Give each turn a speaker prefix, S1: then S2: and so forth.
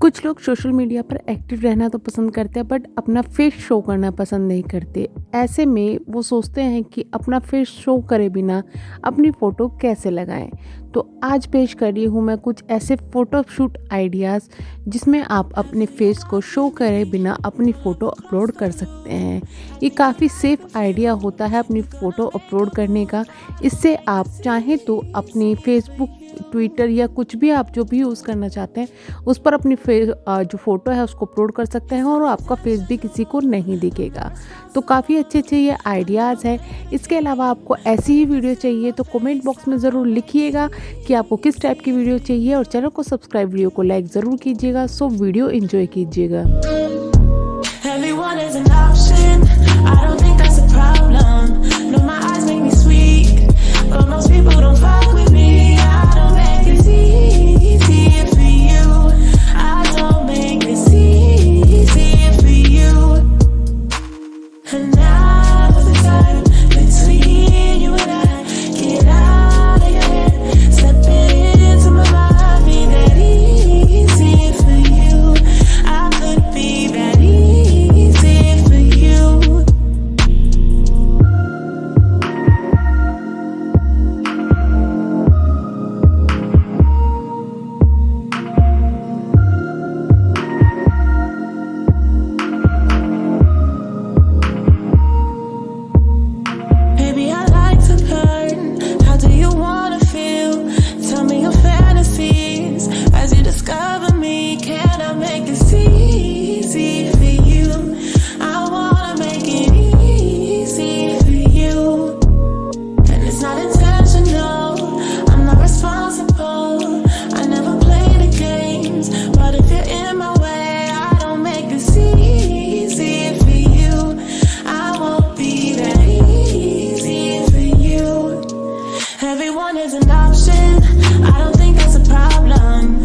S1: कुछ लोग social media पर एक्टिव रहना तो पसंद करते हैं बट अपना फेस शो करना पसंद नहीं करते। ऐसे में वो सोचते हैं कि अपना फेस शो करे बिना अपनी फ़ोटो कैसे लगाएं। तो आज पेश कर रही हूँ मैं कुछ ऐसे फ़ोटोशूट आइडियाज़ जिसमें आप अपने फेस को शो करे बिना अपनी फ़ोटो अपलोड कर सकते हैं। ये काफ़ी सेफ़ आइडिया होता है अपनी फ़ोटो अपलोड करने का। इससे आप चाहें तो अपनी फेसबुक, ट्विटर या कुछ भी आप जो भी यूज़ करना चाहते हैं उस पर अपनी जो फ़ोटो है उसको अपलोड कर सकते हैं और आपका फेस भी किसी को नहीं दिखेगा। तो काफ़ी अच्छे ये आइडियाज़ है। इसके अलावा आपको ऐसी ही वीडियो चाहिए तो कमेंट बॉक्स में ज़रूर लिखिएगा कि आपको किस टाइप की वीडियो चाहिए और चैनल को सब्सक्राइब, वीडियो को लाइक ज़रूर कीजिएगा। सो वीडियो एंजॉय कीजिएगा।
S2: Everyone is an option. I don't think that's a problem. No, my eyes make me sweet, but most people don't fuck with me. I don't make this easy for you. I don't make this easy for you. And now is the time between you and I. Get out of your head, step into my mind. Be that easy for you. I could be that easy for you. Baby, I like to learn. How do you wanna feel? Tell me your fantasies as you discover me. Can I make this easy for you? I wanna make it easy for you. And it's not intentional, I'm not responsible. I never play the games, but if you're in my way, I don't make this easy for you. I won't be that easy for you. Everyone is an option. I don't think that's a problem.